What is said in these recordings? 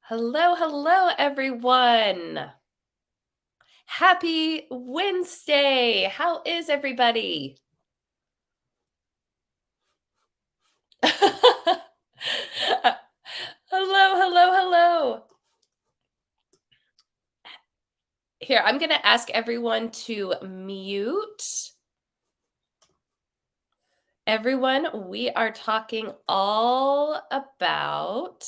Hello, hello, everyone. Happy Wednesday. How is everybody? Hello, hello, hello. Here, I'm going to ask everyone to mute. Everyone, we are talking all about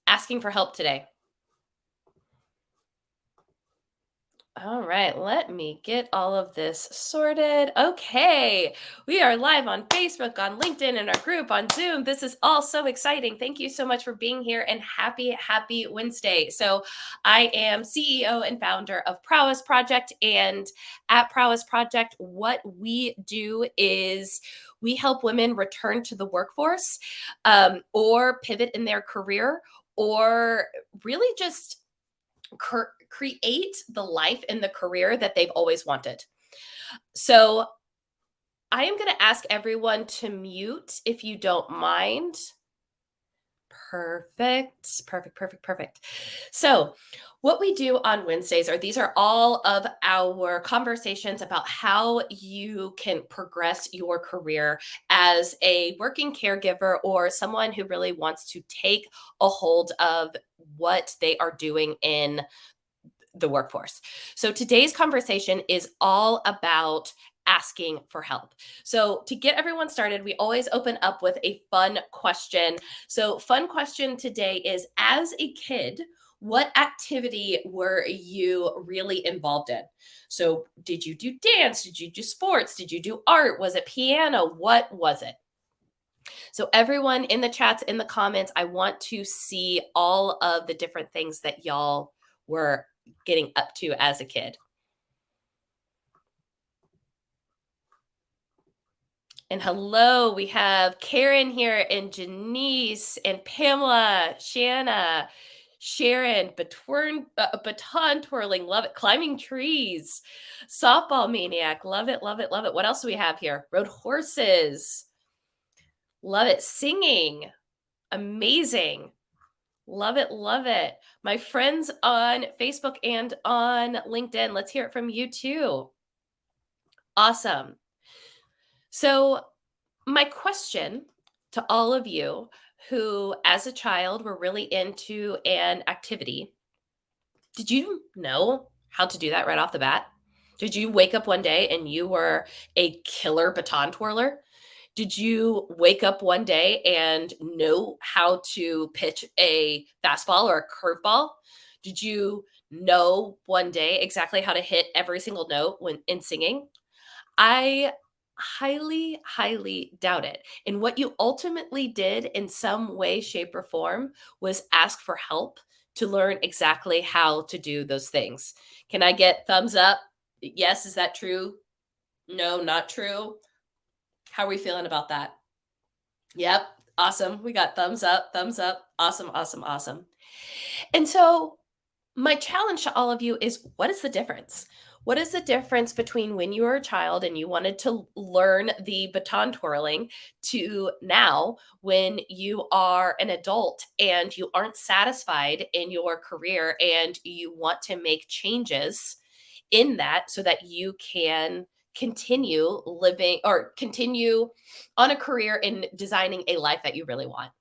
asking for help today. All right, let me get all of this sorted. Okay, we are live on Facebook, on LinkedIn, in our group, on Zoom. This is all so exciting. Thank you so much for being here and happy Wednesday. So, I am CEO and founder of Prowess Project. And at Prowess Project, what we do is we help women return to the workforce or pivot in their career or really just create the life and the career that they've always wanted. So I am going to ask everyone to mute if you don't mind. Perfect. So, what we do on Wednesdays these are all of our conversations about how you can progress your career as a working caregiver or someone who really wants to take a hold of what they are doing in the workforce. So today's conversation is all about asking for help. So to get everyone started, we always open up with a fun question. So fun question today is, as a kid, what activity were you really involved in? So did you do dance? Did you do sports? Did you do art? Was it piano? What was it? So everyone in the chats, in the comments, I want to see all of the different things that y'all were getting up to as a kid. And hello, we have Karen here and Janice and Pamela, Shanna, Sharon, baton twirling, love it. Climbing trees, softball maniac, love it. What else do we have here? Rode horses, love it. Singing, amazing. Love it. My friends on Facebook and on LinkedIn, let's hear it from you too. Awesome. So, my question to all of you who, as a child, were really into an activity, did you know how to do that right off the bat? Did you wake up one day and you were a killer baton twirler? Did you wake up one day and know how to pitch a fastball or a curveball? Did you know one day exactly how to hit every single note when in singing? I highly doubt it. And what you ultimately did in some way, shape, or form was ask for help to learn exactly how to do those things. Can I get thumbs up? Yes, is that true? No, not true. How are we feeling about that? Yep. Awesome. We got thumbs up, thumbs up. Awesome. And so, my challenge to all of you is, what is the difference? What is the difference between when you were a child and you wanted to learn the baton twirling to now when you are an adult and you aren't satisfied in your career and you want to make changes in that so that you can continue living or continue on a career in designing a life that you really want?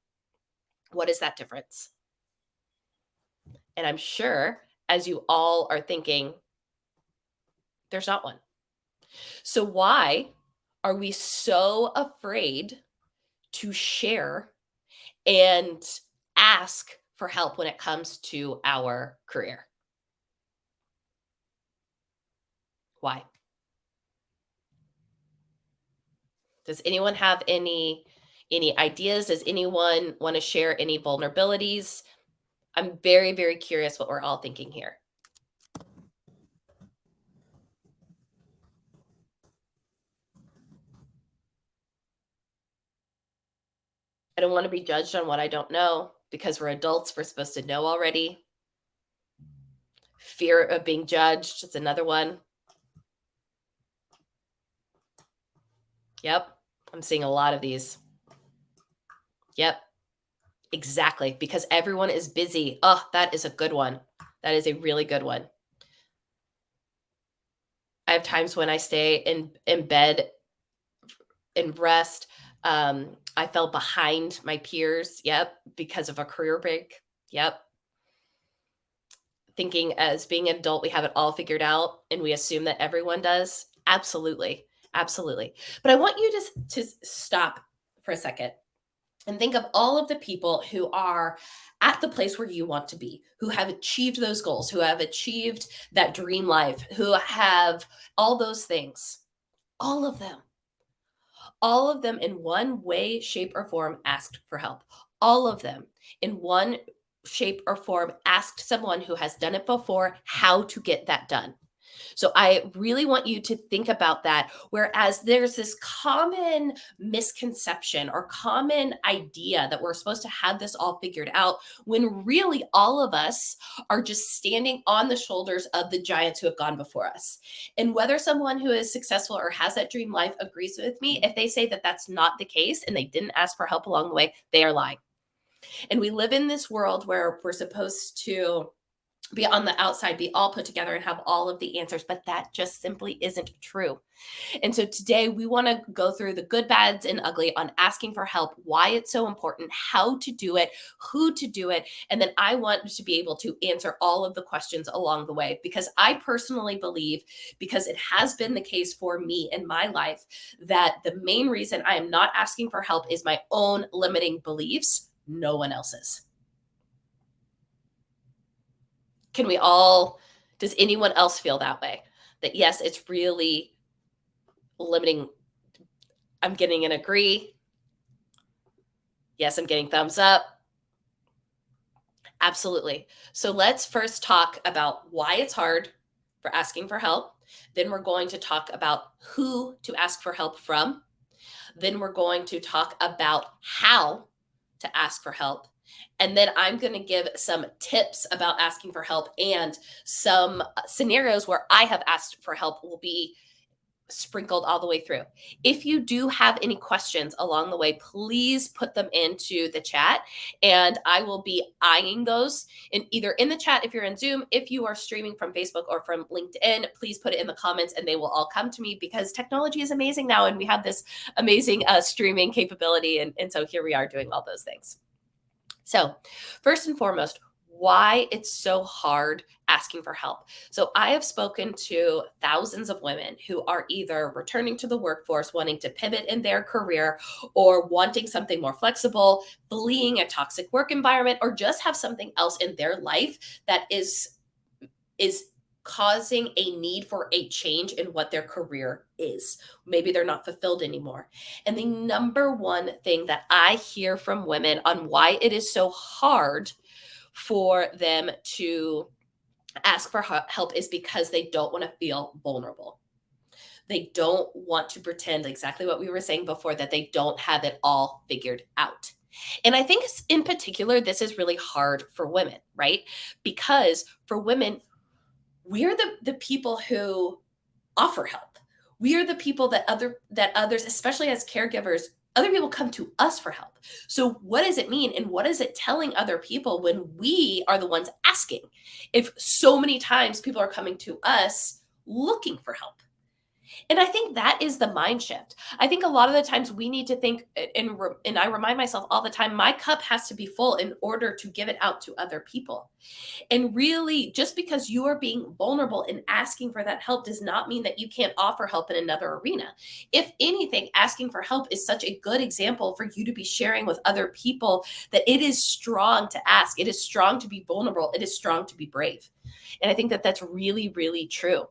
What is that difference? And I'm sure as you all are thinking, there's not one. So, why are we so afraid to share and ask for help when it comes to our career? Why? Does anyone have any ideas? Does anyone want to share any vulnerabilities? I'm very curious what we're all thinking here. I don't want to be judged on what I don't know because we're adults. We're supposed to know already. Fear of being judged is another one. Yep. I'm seeing a lot of these. Yep. Exactly, because everyone is busy. Oh, that is a good one. That is a really good one. I have times when I stay in bed and rest. I fell behind my peers. Yep, because of a career break. Yep. Thinking as being an adult, we have it all figured out and we assume that everyone does. Absolutely. Absolutely. But I want you to stop for a second and think of all of the people who are at the place where you want to be, who have achieved those goals, who have achieved that dream life, who have all those things. All of them. All of them in one way, shape, or form asked for help. All of them in one shape or form asked someone who has done it before how to get that done. So I really want you to think about that. Whereas there's this common misconception or common idea that we're supposed to have this all figured out, when really all of us are just standing on the shoulders of the giants who have gone before us. And whether someone who is successful or has that dream life agrees with me, if they say that that's not the case and they didn't ask for help along the way, they are lying. And we live in this world where we're supposed to be on the outside, be all put together and have all of the answers, but that just simply isn't true. And so today we want to go through the good, bads, and ugly on asking for help, why it's so important, how to do it, who to do it. And then I want to be able to answer all of the questions along the way, because I personally believe, because it has been the case for me in my life, that the main reason I am not asking for help is my own limiting beliefs, no one else's. Can we all, does anyone else feel that way? That yes, it's really limiting. I'm getting an agree. Yes, I'm getting thumbs up. Absolutely. So let's first talk about why it's hard for asking for help. Then we're going to talk about who to ask for help from. Then we're going to talk about how to ask for help. And then I'm going to give some tips about asking for help, and some scenarios where I have asked for help will be sprinkled all the way through. If you do have any questions along the way, please put them into the chat and I will be eyeing those in either in the chat if you're in Zoom. If you are streaming from Facebook or from LinkedIn, please put it in the comments and they will all come to me, because technology is amazing now and we have this amazing streaming capability. And so here we are doing all those things. So first and foremost, why it's so hard asking for help. So I have spoken to thousands of women who are either returning to the workforce, wanting to pivot in their career, or wanting something more flexible, fleeing a toxic work environment, or just have something else in their life that is causing a need for a change in what their career is. Maybe they're not fulfilled anymore. And the number one thing that I hear from women on why it is so hard for them to ask for help is because they don't want to feel vulnerable. They don't want to pretend, exactly what we were saying before, that they don't have it all figured out. And I think in particular, this is really hard for women, right? Because for women, we're the people who offer help. We are the people that others, especially as caregivers, other people come to us for help. So what does it mean, and what is it telling other people when we are the ones asking? If so many times people are coming to us looking for help. And I think that is the mind shift. I think a lot of the times we need to think, and I remind myself all the time, my cup has to be full in order to give it out to other people. And really, just because you are being vulnerable and asking for that help does not mean that you can't offer help in another arena. If anything, asking for help is such a good example for you to be sharing with other people, that it is strong to ask. It is strong to be vulnerable. It is strong to be brave. And I think that that's really, really true.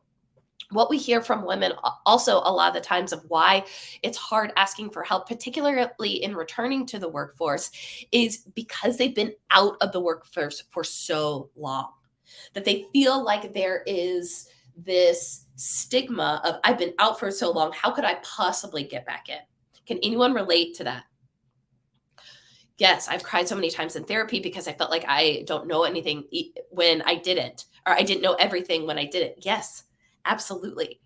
What we hear from women also a lot of the times of why it's hard asking for help, particularly in returning to the workforce, is because they've been out of the workforce for so long, that they feel like there is this stigma of, I've been out for so long, how could I possibly get back in? Can anyone relate to that? Yes, I've cried so many times in therapy because I felt like I don't know anything when I didn't, or I didn't know everything when I didn't. Yes, absolutely.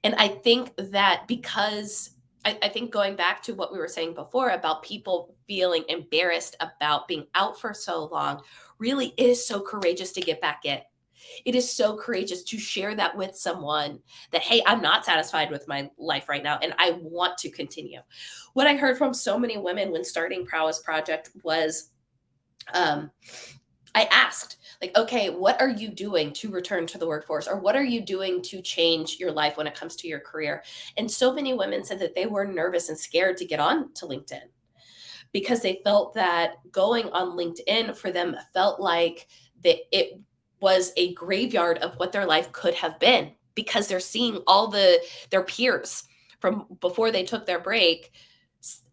And I think that because I think going back to what we were saying before about people feeling embarrassed about being out for so long, really is so courageous to get back in. It is so courageous to share that with someone that, hey, I'm not satisfied with my life right now and I want to continue. What I heard from so many women when starting Prowess Project was, um, I asked, like, okay, what are you doing to return to the workforce? Or what are you doing to change your life when it comes to your career? And so many women said that they were nervous and scared to get on to LinkedIn because they felt that going on LinkedIn for them felt like that it was a graveyard of what their life could have been, because they're seeing all their peers from before they took their break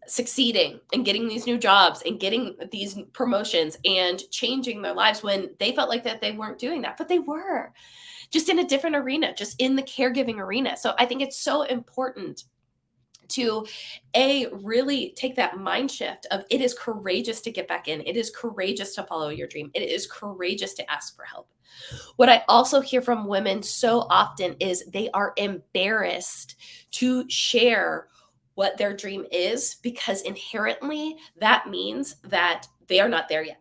succeeding and getting these new jobs and getting these promotions and changing their lives, when they felt like that they weren't doing that, but they were, just in a different arena, just in the caregiving arena. So I think it's so important to really take that mind shift of, it is courageous to get back in. It is courageous to follow your dream. It is courageous to ask for help. What I also hear from women so often is they are embarrassed to share what their dream is, because inherently that means that they are not there yet.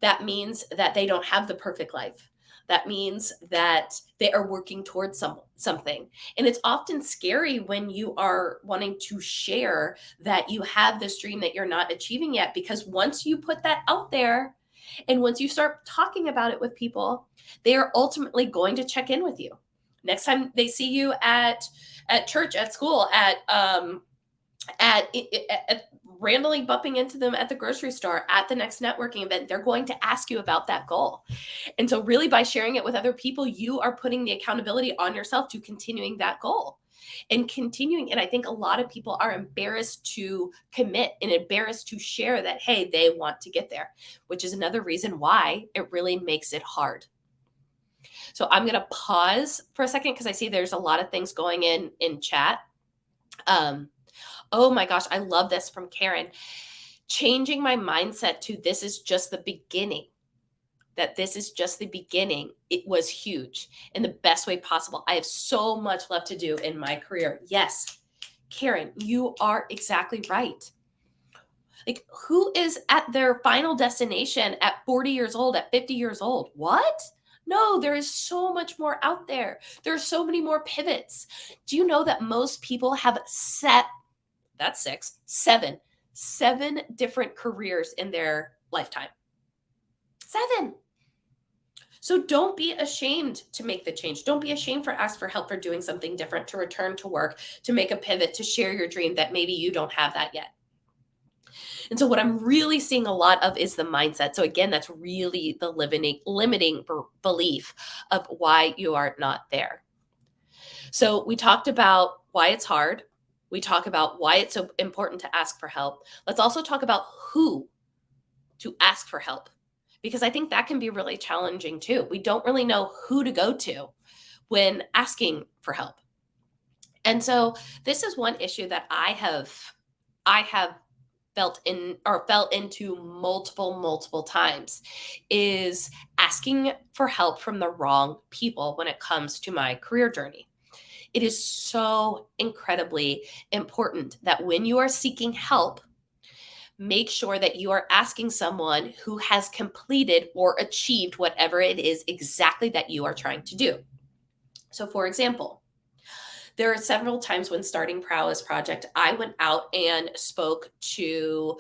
That means that they don't have the perfect life. That means that they are working towards something. And it's often scary when you are wanting to share that you have this dream that you're not achieving yet, because once you put that out there and once you start talking about it with people, they are ultimately going to check in with you. Next time they see you at church, at school, at randomly bumping into them at the grocery store, at the next networking event, they're going to ask you about that goal. And so really, by sharing it with other people, you are putting the accountability on yourself to continuing that goal and continuing. And I think a lot of people are embarrassed to commit and embarrassed to share that, hey, they want to get there, which is another reason why it really makes it hard. So I'm going to pause for a second because I see there's a lot of things going in chat. Oh my gosh, I love this from Karen. Changing my mindset to, this is just the beginning. That this is just the beginning. It was huge in the best way possible. I have so much left to do in my career. Yes, Karen, you are exactly right. Like, who is at their final destination at 40 years old, at 50 years old? What? No, there is so much more out there. There are so many more pivots. Do you know that most people have seven different careers in their lifetime? 7. So don't be ashamed to make the change. Don't be ashamed for ask for help for doing something different, to return to work, to make a pivot, to share your dream that maybe you don't have that yet. And so what I'm really seeing a lot of is the mindset. So again, that's really the limiting belief of why you are not there. So we talked about why it's hard. We talk about why it's so important to ask for help. Let's also talk about who to ask for help, because I think that can be really challenging too. We don't really know who to go to when asking for help. And so this is one issue that I have fell into multiple times, is asking for help from the wrong people when it comes to my career journey. It is so incredibly important that when you are seeking help, make sure that you are asking someone who has completed or achieved whatever it is exactly that you are trying to do. So for example, there are several times when starting Prowess Project, I went out and spoke to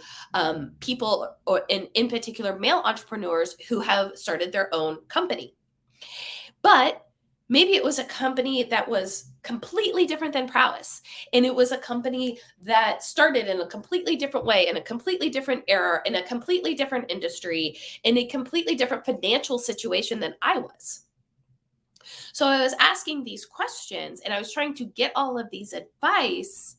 people, or in particular male entrepreneurs who have started their own company. But maybe it was a company that was completely different than Prowess. And it was a company that started in a completely different way, in a completely different era, in a completely different industry, in a completely different financial situation than I was. So I was asking these questions and I was trying to get all of these advice.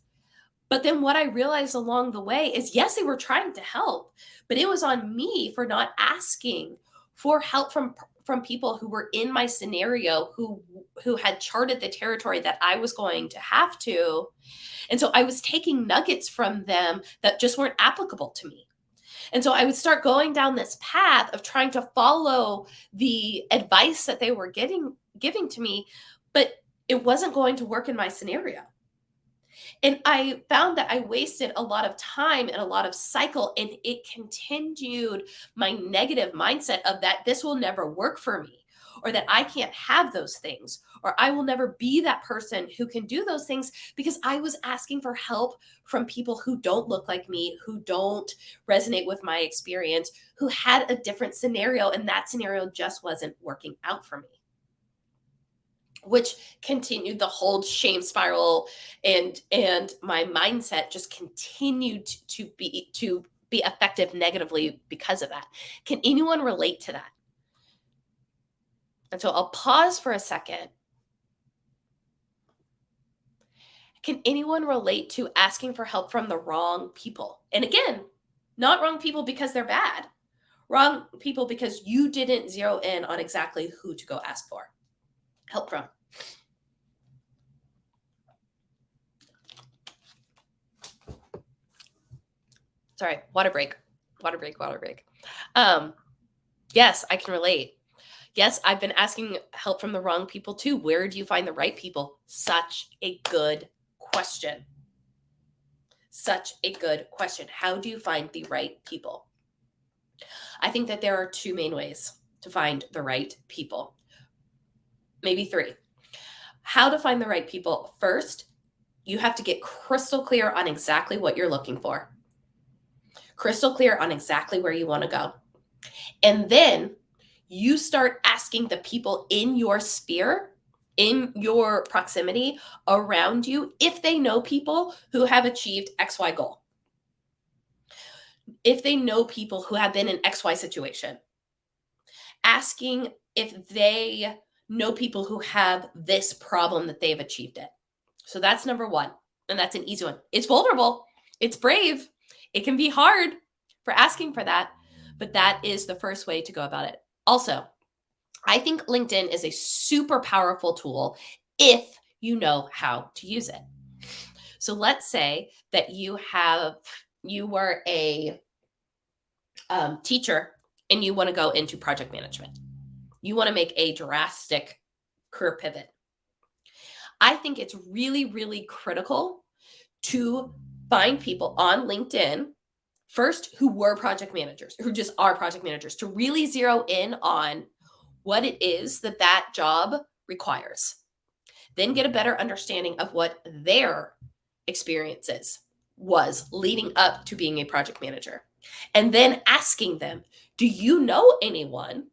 But then what I realized along the way is, yes, they were trying to help, but it was on me for not asking for help from people who were in my scenario, who had charted the territory that I was going to have to. And so I was taking nuggets from them that just weren't applicable to me. And so I would start going down this path of trying to follow the advice that they were giving to me, but it wasn't going to work in my scenario. And I found that I wasted a lot of time and a lot of cycle, and it continued my negative mindset of that this will never work for me, or that I can't have those things, or I will never be that person who can do those things, because I was asking for help from people who don't look like me, who don't resonate with my experience, who had a different scenario, and that scenario just wasn't working out for me, which continued the whole shame spiral, and my mindset just continued to be effective negatively because of that. Can anyone relate to that? And so I'll pause for a second. Can anyone relate to asking for help from the wrong people? And again, not wrong people because they're bad, wrong people because you didn't zero in on exactly who to go ask for help from. Sorry, water break. Water break, water break. Yes, I can relate. Yes, I've been asking help from the wrong people too. Where do you find the right people? Such a good question. Such a good question. How do you find the right people? I think that there are two main ways to find the right people, maybe three. How to find the right people? First, you have to get crystal clear on exactly what you're looking for, crystal clear on exactly where you want to go. And then you start asking the people in your sphere, in your proximity, around you, if they know people who have achieved XY goal, if they know people who have been in XY situation, asking if they know people who have this problem that they've achieved it. So that's number one. And that's an easy one. It's vulnerable, it's brave, it can be hard for asking for that, but that is the first way to go about it. Also, I think LinkedIn is a super powerful tool if you know how to use it. So let's say that you were a teacher and you want to go into project management. You want to make a drastic career pivot. I think it's really, really critical to find people on LinkedIn first who were project managers, who just are project managers, to really zero in on what it is that that job requires. Then get a better understanding of what their experiences was leading up to being a project manager. And then asking them, do you know anyone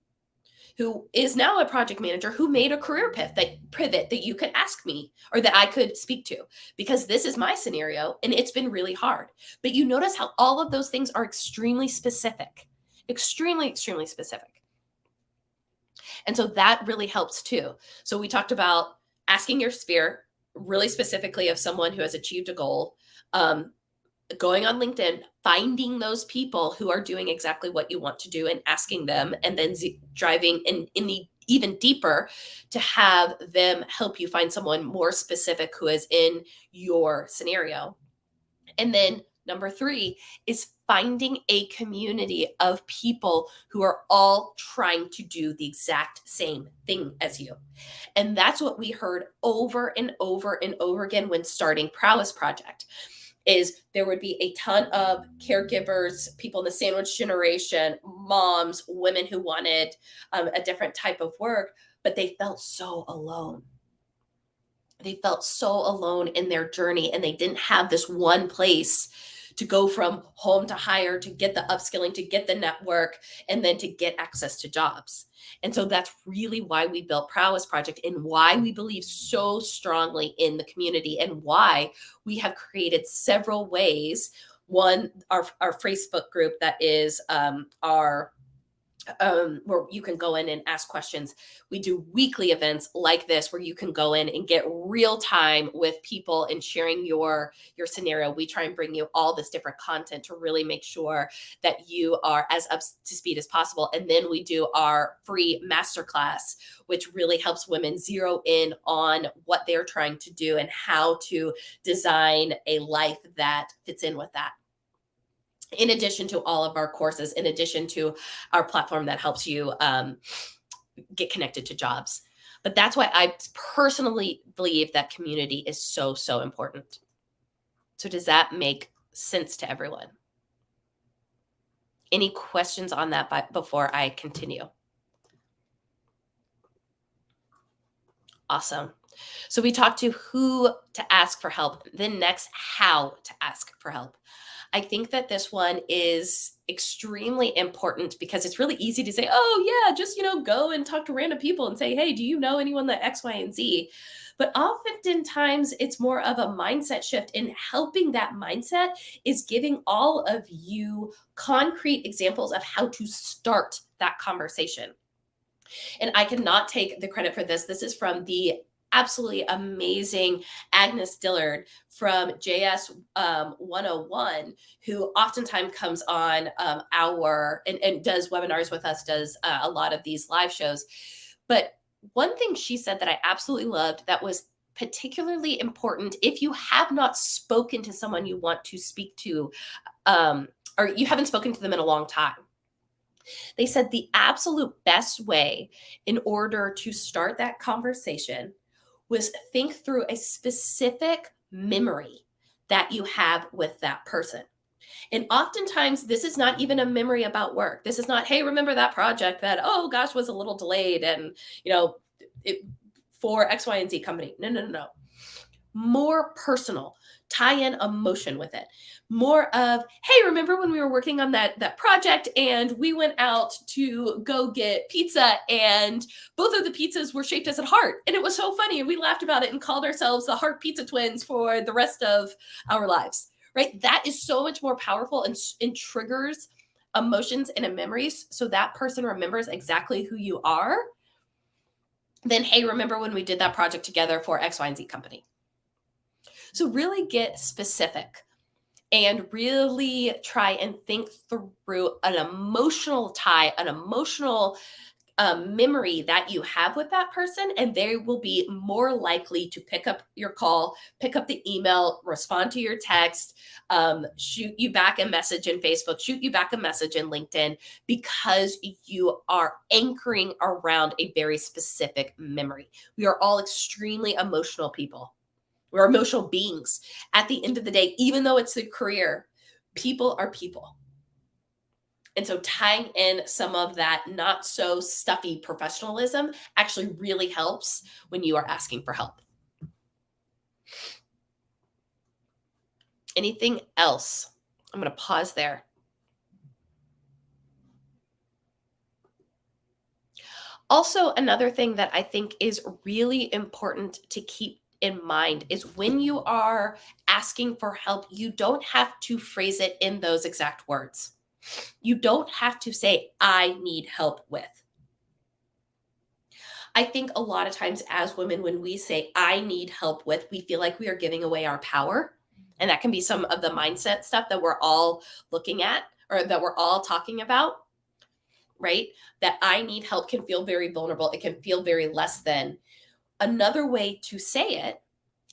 who is now a project manager who made a career pivot that you could ask me or that I could speak to? Because this is my scenario and it's been really hard. But you notice how all of those things are extremely specific, extremely, extremely specific. And so that really helps too. So we talked about asking your sphere really specifically of someone who has achieved a goal, going on LinkedIn, finding those people who are doing exactly what you want to do and asking them, and then driving in the even deeper to have them help you find someone more specific who is in your scenario. And then number three is finding a community of people who are all trying to do the exact same thing as you. And that's what we heard over and over and over again when starting Prowess Project. Is there would be a ton of caregivers, people in the sandwich generation, moms, women who wanted a different type of work, but they felt so alone. They felt so alone in their journey, and they didn't have this one place to go from home to hire, to get the upskilling, to get the network, and then to get access to jobs. And so that's really why we built Prowess Project, and why we believe so strongly in the community, and why we have created several ways. One, our Facebook group that is our where you can go in and ask questions. We do weekly events like this where you can go in and get real time with people and sharing your scenario. We try and bring you all this different content to really make sure that you are as up to speed as possible. And then we do our free masterclass, which really helps women zero in on what they're trying to do and how to design a life that fits in with that, in addition to all of our courses, in addition to our platform that helps you get connected to jobs. But that's why I personally believe that community is so, so important. So does that make sense to everyone? Any questions on that before I continue? Awesome. So we talked to who to ask for help, then next, how to ask for help. I think that this one is extremely important because it's really easy to say, "Oh, yeah, just, go and talk to random people and say, 'Hey, do you know anyone that X, Y, and Z?'" But oftentimes it's more of a mindset shift, and helping that mindset is giving all of you concrete examples of how to start that conversation. And I cannot take the credit for this. This is from the absolutely amazing Agnes Dillard from JS 101, who oftentimes comes on and does webinars with us, does a lot of these live shows. But one thing she said that I absolutely loved that was particularly important if you have not spoken to someone you want to speak to, or you haven't spoken to them in a long time. They said the absolute best way in order to start that conversation was think through a specific memory that you have with that person. And oftentimes, this is not even a memory about work. This is not, hey, remember that project that, oh gosh, was a little delayed and, it, for X, Y, and Z company. No, no, no, no. More personal, tie in emotion with it. More of, hey, remember when we were working on that project and we went out to go get pizza and both of the pizzas were shaped as a heart and it was so funny and we laughed about it and called ourselves the Heart Pizza Twins for the rest of our lives, right? That is so much more powerful and triggers emotions and memories so that person remembers exactly who you are than, hey, remember when we did that project together for X, Y, and Z company. So really get specific and really try and think through an emotional tie, an emotional memory that you have with that person, and they will be more likely to pick up your call, pick up the email, respond to your text, shoot you back a message in Facebook, shoot you back a message in LinkedIn, because you are anchoring around a very specific memory. We are all extremely emotional people. We're emotional beings. At the end of the day, even though it's a career, people are people. And so tying in some of that not so stuffy professionalism actually really helps when you are asking for help. Anything else? I'm going to pause there. Also, another thing that I think is really important to keep in mind is when you are asking for help, you don't have to phrase it in those exact words. You don't have to say, I need help with. I think a lot of times as women, when we say, I need help with, we feel like we are giving away our power. And that can be some of the mindset stuff that we're all looking at or that we're all talking about, right? That I need help can feel very vulnerable. It can feel very less than. Another way to say it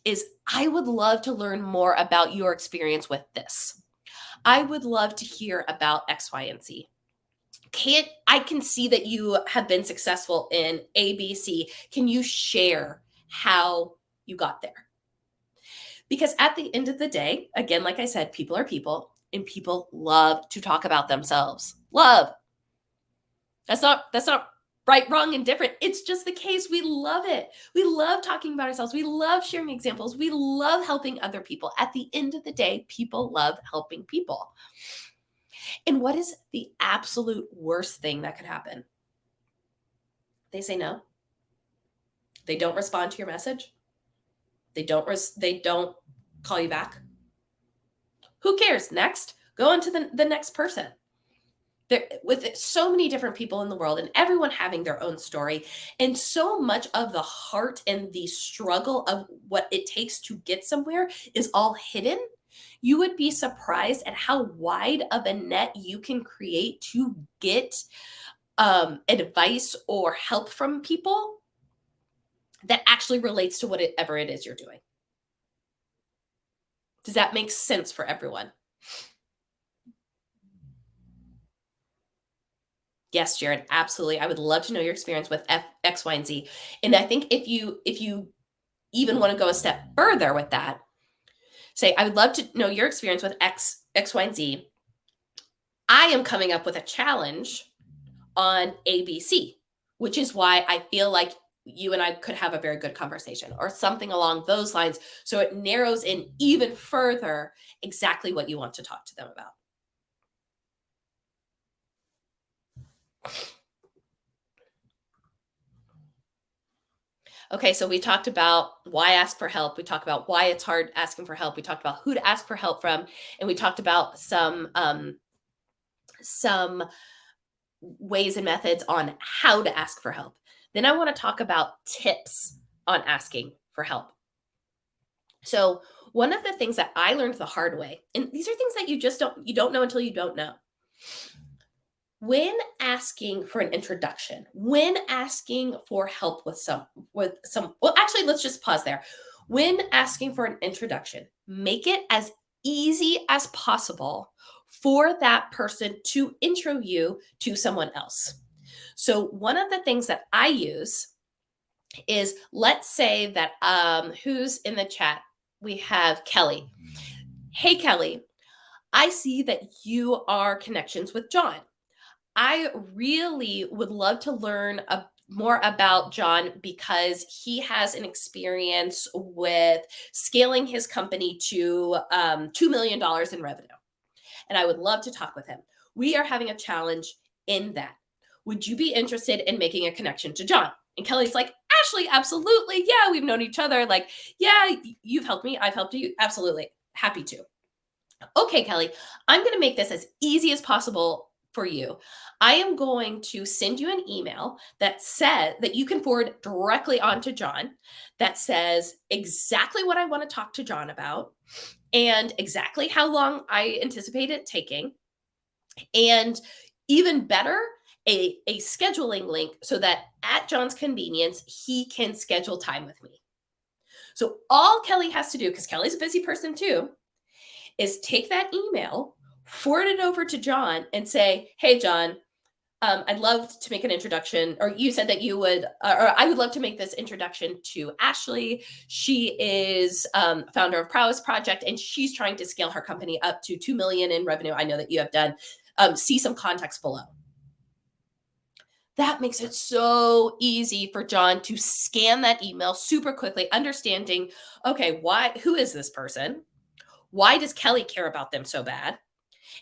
is, I would love to learn more about your experience with this. I would love to hear about X, Y, and Z. I can see that you have been successful in ABC. Can you share how you got there? Because at the end of the day, again, like I said, people are people and people love to talk about themselves. Love. That's not right, wrong, and different. It's just the case. We love it. We love talking about ourselves. We love sharing examples. We love helping other people. At the end of the day, people love helping people. And what is the absolute worst thing that could happen? They say no. They don't respond to your message. They don't call you back. Who cares? Next, go on to the next person. There, with so many different people in the world and everyone having their own story, and so much of the heart and the struggle of what it takes to get somewhere is all hidden. You would be surprised at how wide of a net you can create to get advice or help from people that actually relates to whatever it is you're doing. Does that make sense for everyone? Yes, Jared, absolutely. I would love to know your experience with X, Y, and Z. And I think if you even want to go a step further with that, Say, I would love to know your experience with X, Y, and Z. I am coming up with a challenge on ABC, which is why I feel like you and I could have a very good conversation or something along those lines. So it narrows in even further exactly what you want to talk to them about. Okay, so we talked about why ask for help. We talked about why it's hard asking for help. We talked about who to ask for help from, and we talked about some ways and methods on how to ask for help. Then I want to talk about tips on asking for help. So, one of the things that I learned the hard way, and these are things that you don't know until you don't know. When asking for an introduction, when asking for help well, actually, let's just pause there. When asking for an introduction, make it as easy as possible for that person to intro you to someone else. So one of the things that I use is, let's say that who's in the chat? We have Kelly. Hey Kelly, I see that you are connections with John. I really would love to learn more about John because he has an experience with scaling his company to $2 million in revenue. And I would love to talk with him. We are having a challenge in that. Would you be interested in making a connection to John? And Kelly's like, Ashley, absolutely. Yeah, we've known each other. Like, yeah, you've helped me. I've helped you. Absolutely. Happy to. Okay, Kelly, I'm going to make this as easy as possible for you. I am going to send you an email that says that you can forward directly on to John that says exactly what I want to talk to John about and exactly how long I anticipate it taking. And even better, a scheduling link so that at John's convenience, he can schedule time with me. So all Kelly has to do, because Kelly's a busy person too, is take that email, forward it over to John, and say, "Hey, John, I'd love to make an introduction." Or you said that you would, or I would love to make this introduction to Ashley. She is founder of Prowess Project, and she's trying to scale her company up to 2 million in revenue. I know that you have done. See some context below. That makes it so easy for John to scan that email super quickly, understanding, okay, who is this person? Why does Kelly care about them so bad?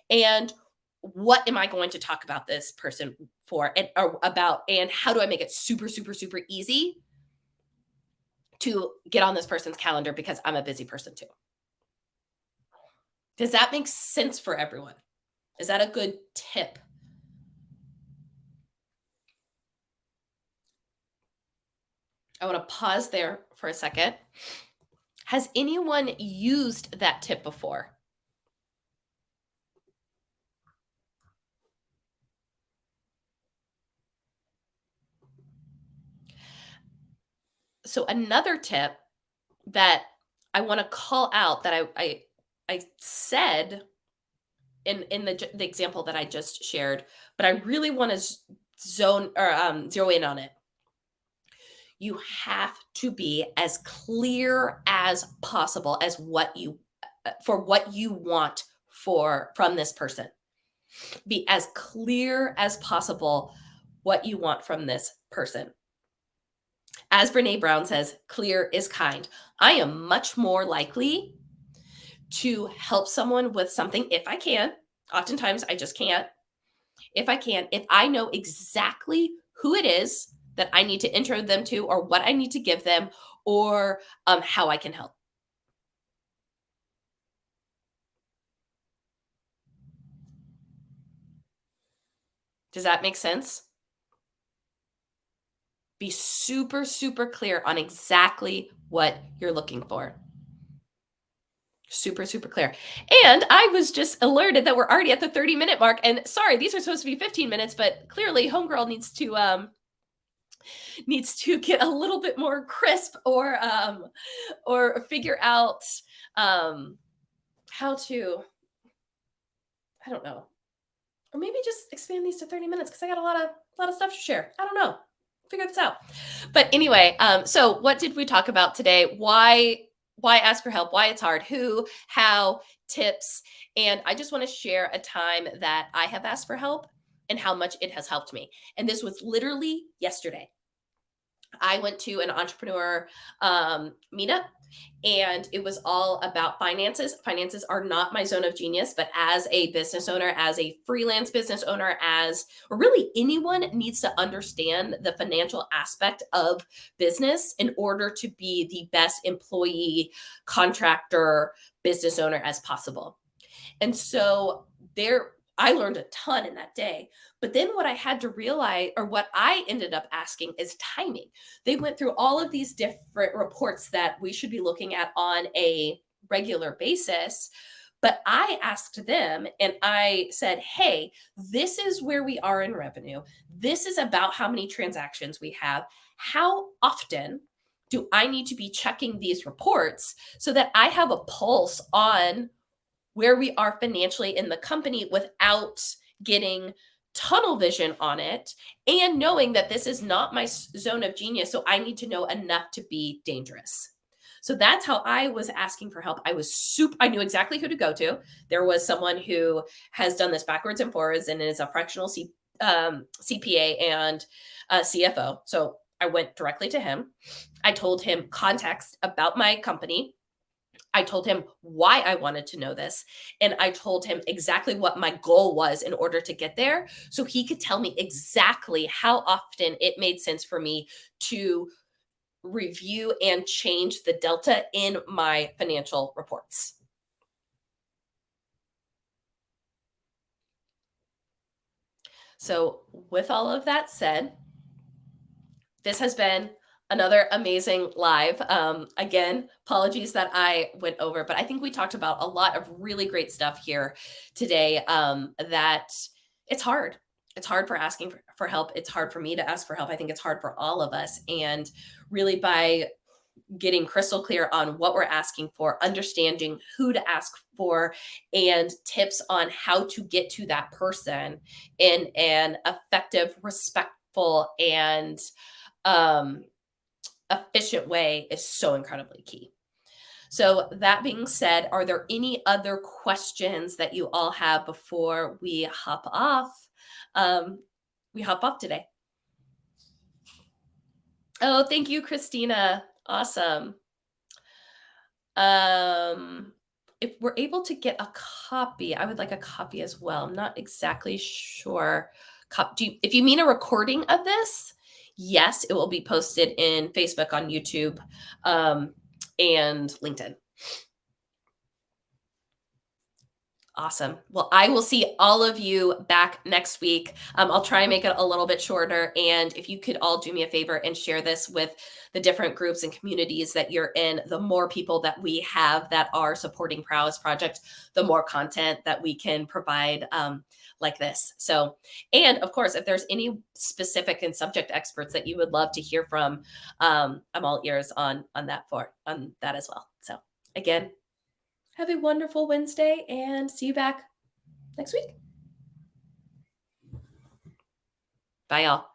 And what am I going to talk about this person for and how do I make it super, super, super easy to get on this person's calendar because I'm a busy person too. Does that make sense for everyone? Is that a good tip? I want to pause there for a second. Has anyone used that tip before? So another tip that I want to call out that I said in the example that I just shared, but I really want to zero in on it. You have to be as clear as possible as what you want from this person. Be as clear as possible what you want from this person. As Brene Brown says, clear is kind. I am much more likely to help someone with something if I can. Oftentimes, I just can't. If I know exactly who it is that I need to intro them to, or what I need to give them, or how I can help. Does that make sense? Be super, super clear on exactly what you're looking for. Super, super clear. And I was just alerted that we're already at the 30-minute mark. And sorry, these are supposed to be 15 minutes, but clearly Homegirl needs to get a little bit more crisp or figure out how to, I don't know. Or maybe just expand these to 30 minutes because I got a lot of stuff to share. I don't know. Figure this out. But anyway, so what did we talk about today? Why why ask for help, why it's hard, who, how, tips. And I just want to share a time that I have asked for help and how much it has helped me. And this was literally yesterday. I went to an entrepreneur meetup, and it was all about finances. Finances are not my zone of genius, but as a business owner, as a freelance business owner, as or really anyone needs to understand the financial aspect of business in order to be the best employee, contractor, business owner as possible. And so there I learned a ton in that day. But then what I had to realize, or what I ended up asking, is timing. They went through all of these different reports that we should be looking at on a regular basis. But I asked them and I said, hey, this is where we are in revenue. This is about how many transactions we have. How often do I need to be checking these reports so that I have a pulse on where we are financially in the company without getting tunnel vision on it and knowing that this is not my zone of genius. So I need to know enough to be dangerous. So that's how I was asking for help. I knew exactly who to go to. There was someone who has done this backwards and forwards and is a fractional CPA and CFO. So I went directly to him. I told him context about my company. I told him why I wanted to know this. And I told him exactly what my goal was in order to get there. So he could tell me exactly how often it made sense for me to review and change the delta in my financial reports. So, with all of that said, this has been another amazing live. Again, apologies that I went over, but I think we talked about a lot of really great stuff here today. That it's hard. It's hard for asking for help. It's hard for me to ask for help. I think it's hard for all of us. And really, by getting crystal clear on what we're asking for, understanding who to ask for, and tips on how to get to that person in an effective, respectful, and um, efficient way is so incredibly key. So, that being said, are there any other questions that you all have before we hop off? Um, we hop off today. Oh, thank you, Christina. Awesome. Um, if we're able to get a copy, I would like a copy as well. I'm not exactly sure. If you mean a recording of this, yes, it will be posted in Facebook, on YouTube, and LinkedIn. Awesome. Well, I will see all of you back next week. I'll try and make it a little bit shorter. And if you could all do me a favor and share this with the different groups and communities that you're in, the more people that we have that are supporting Prowess Project, the more content that we can provide like this. So, and of course, if there's any specific and subject experts that you would love to hear from, I'm all ears on that as well. So, again, have a wonderful Wednesday and see you back next week. Bye, y'all.